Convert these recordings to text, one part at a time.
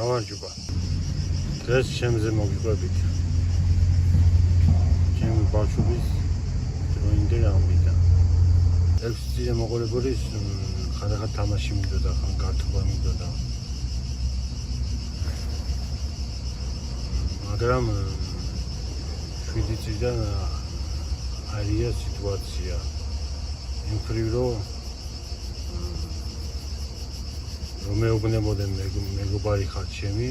გამარჯობა. დღეს ჩემზე მოგიყვებით. ჩემი ბავშვობის დროინდელი ამბიდა. 6 წელი მოყოლებული ხანახან თამაში მინდოდა, ხან გართობა მინდოდა. მაგრამ 7 წლიდან არია სიტუაცია. იმ მხრივ რომ მეუბნებოდნენ მეგობარი ხარ ჩემი,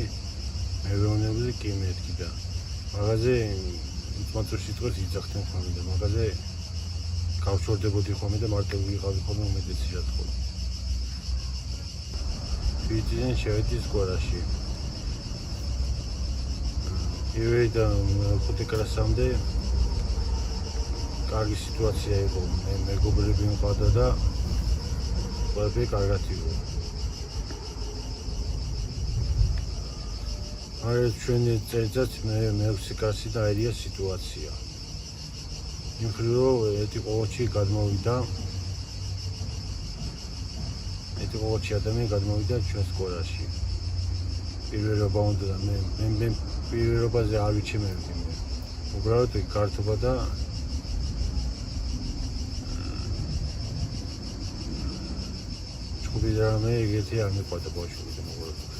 მე ვეუბნებოდი კი მეთქი და მაგაზე უცბად სიტყვას იძახდნენ ხოლმე და მაგაზე გავშორდებოდი ხოლმე და მარტო ვიყავი ხოლმე უმეტესი რა თქო. ვიძინე შევედი სკოლაში. ევეიდან 5 კლასამდე კარგი სიტუაცია იყო, მეგობრები მყავდა და ყველაფერი კარგად იყო. არა ჩვენი წელიწადს მე-6 კლასი და აირია სიტუაცია. იმ მხრივ რომ ერთი ყოჩი გადმოვიდა. ერთი ყოჩი ადამიანი გადმოვიდა ჩვენ სკოლაში. პირველობა უნდა და მე პირველობაზე არ ვიცემევდი. უბრალოდ გართობა და ჩხუბი და მე ეგეთი არ მიყვარდა ბავშვები და მოყოლებული.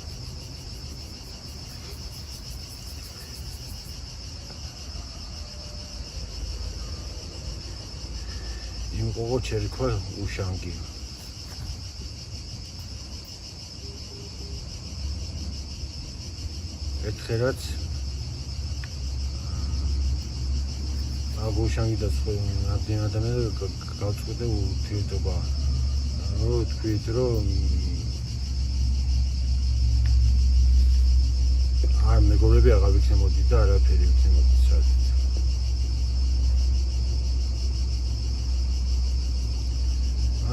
იმ ყოჩი ერქვა უშანგი. ერთხელაც უშანგი და სხვა ადამიანი გავწყვეტე ურთიერთობა. თქვით რომ არ მეგობრები აღარ ვიქნებოდი და არაფერი ვიქნებოდი საერთოდ.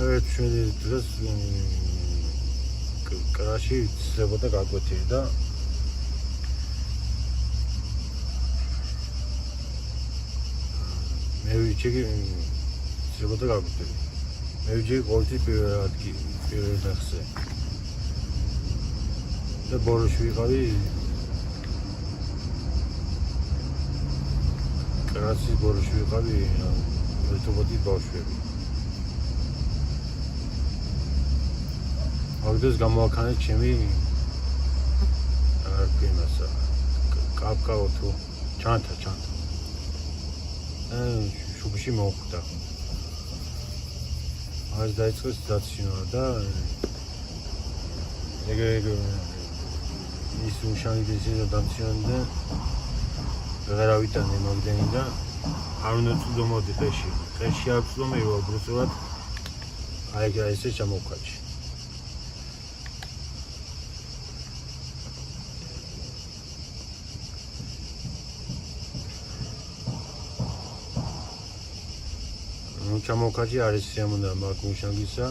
არა ჩვენი დროს კრაში ცდებოდა გაკვეთილი და მე ვიცი ცდებოდა გაკვეთილი. მე ვიცი ყოველთვის პირველ დღესზე და ბოროში ვიყავი კრასის ბოროში ვიყავი ერთობოდი ბავშვები. აგდეს გამოაქანე ჩემი იმასა კაპკაო თუ ჩანთა შუბში მოხვდა. आज दाइचको दाचिनो da ege isu shani desizo damchionda veravitan nemogdenda arno tsudomodi qeshi akslomi ro brusovat aiga ese chamokhachi ჩამოკაჭი არის შემონდა მაგუშანგისა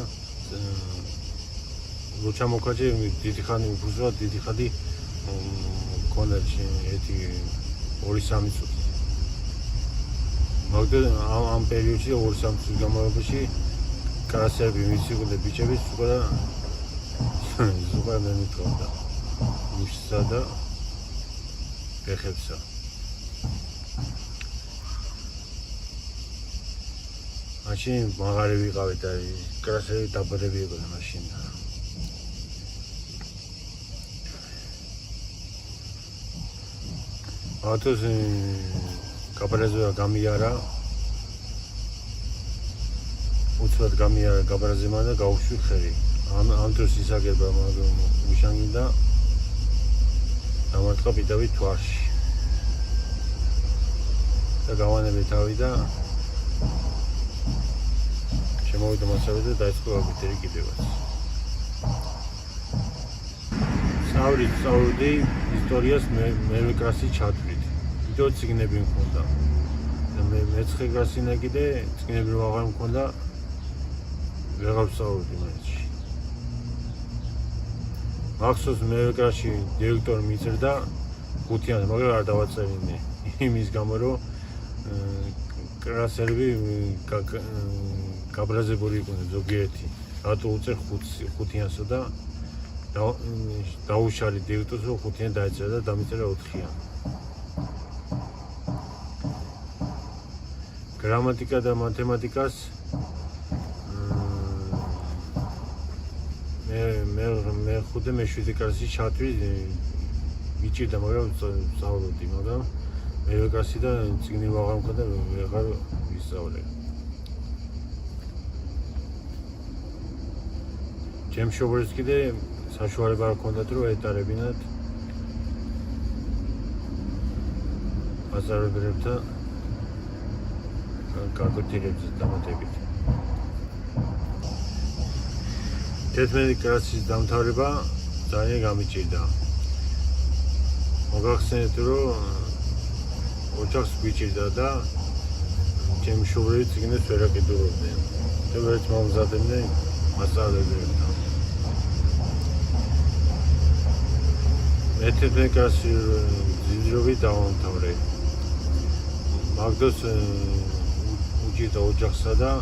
ჩამოკაჭი დიდი ხანი უბრალოდ დიდი ხანი კონერში ერთი 2-3 წუთი მაგრამ ამ პერიოდში 2-3 წუთის განმავლობაში კრასები მისიყვნენ ბიჭები ზუგა მე მithonda მუშსა და ფეხებსა მაშინ მაგარი ვიყავი და კრასები დაბადები იყო მაშინ. ათოს კაბარეზა გამიარა. უცბად გამიარა კაბარეზმა და გაუშვი ხელი. ამ დროს ისაგება მაგრამ უშანგი და დამარტყა პიდავი თვარში. და გავანები თავი და შემოვიდა მასავე და დაიწყო აგიტერი კიდევაც. სწავლობდი ისტორიას მე კლასი ჩათვლით. ვიდეო წიგნები მქონდა. და მე-9 კლასიდან კიდე წიგნები რო აღარ მქონდა ვეღარ ვსწავლობდი მასში. მახსოვს მე კლასში დირექტორი მიწერდა 5-იან, მაგრამ არ დავაწერინე. იმის გამო რომ კლასელები გაბრაზებული იყვნენ ზოგიერთი. რატო უწერ 5-იანსა და დაუშალი დირექტორს რომ 5-იან დაეწერა და დამიწერა 4-იან. გრამატიკა და მათემატიკას მე 5 მე 7 კლასში ჩათვლი მიჭირდა, მაგრამ სწავლობდი, მაგრამ მე კლასში და წიგნი ვაღარ მქონდა, ვეღარ ვისწავლე. ჩემ მშობლებს კიდე საშუალება არ ჰქონდათ რომ ეტარებინათ ასწავლებლებთან გაკვეთილებზე დამატებით. 11 კლასის დამთავრება ძალიან გამიჭირდა. მოგახსენეთ რომ ოჯახს გვიჭირდა და ჩემი მშობლები წიგნებს ვერ აკიდურობდნენ და ვერც მომზადებდნენ მასწავლებლებთან. მე 11 კლასში ძიძრობით დავამთავრე. მაგდოს უჭირდა ოჯახსა და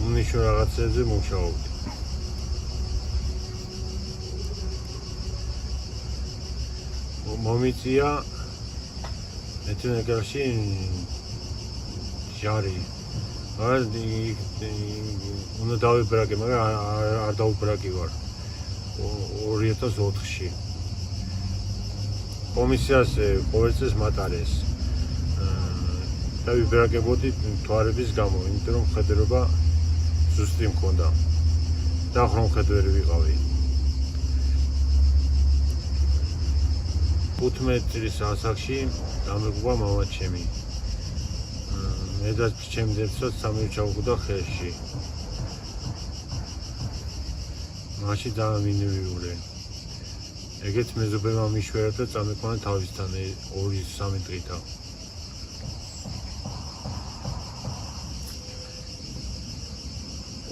უმნიშვნელო რაღაცებზე მუშაობდი. მომიწია 11 კლასში ჟარი. უნდა დავიბრაგე, მაგრამ არ დავიბრაგი ვარ. 2004-ში. კომისიას ყოველ წელს მატარეს. დავიბრაგებოდი თვარების გამო, იმიტომ რომ მხედველობა ზუსტი მქონდა. და ახლა მხედველი ვიყავი. 15 წლის ასაკში დამეგუება მამა ჩემი. მე და ჩემი ძეცაც სამი ჩავუგდა ხელში. მაშინ დავამინევრე. ეგეც მეზობელმა მიშვერა და წამეყვანა თავისთან 2-3 დღითა.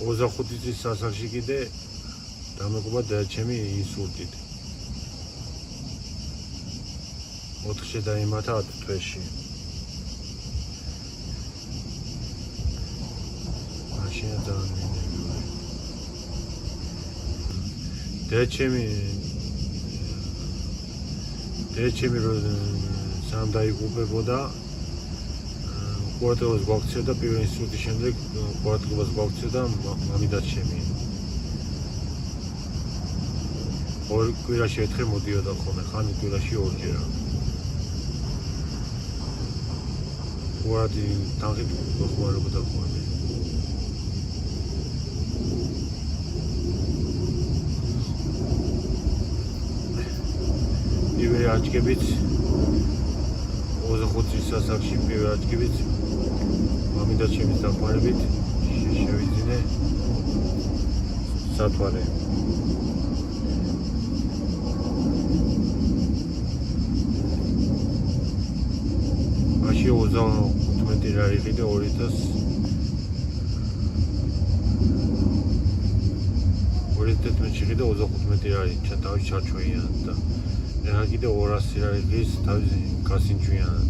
ოცდახუთი წლის ასაკში კიდე დამეგუება და ჩემი ინსულტით. 4-ში დაიმართა 10 თვეში. მაშინ დავამინევრე. დეჩემი სამ დაიღუპებოდა ყურადღებას გვაქცევდა პირველი ინსტიტუტის შემდეგ ყურადღებას გვაქცევდა მამიდაჩემი. ორი კვირაში ერთხელ მოდიოდა ხოლმე, ხანი კვირაში ორჯერ. ყურადი თანხით ხوارებოდა ხოლმე. პირველი აჩქებით 25 წლის ასაკში პირველი აჩქებით მამიდაჩემის დახმარებით შევიძინე სათვალე. მაშინ 35 ლარი ყიდე 2011-ში ყიდე 35 ლარი თავის ჩარჩოიანად და ეხლა კიდე 200 ლარი ყის თავის გასინჯვიანად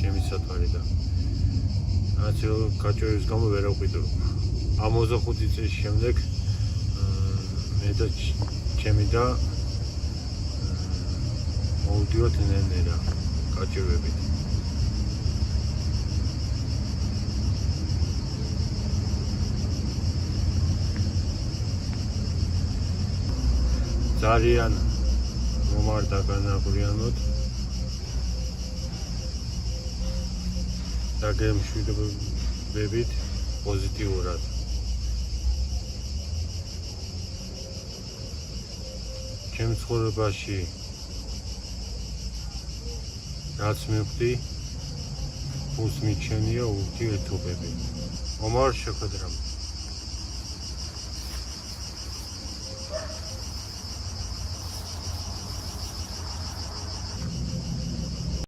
ჩემი სათვალე და რაც გაჭირების გამო ვერ აღვიდრობ. ამ 25 წლის შემდეგ მე და ჩემი და მოვდივართ ნენერა გაჭირვებით. ძალიან მომარდა განაყრიანოთ და გემშვიდობებით პოზიტიურად. ჩემ ცხოვრებაში რაც მივხვდი, უსმიჩენია ურთიერთობები. მომავალ შეხვედრამდე.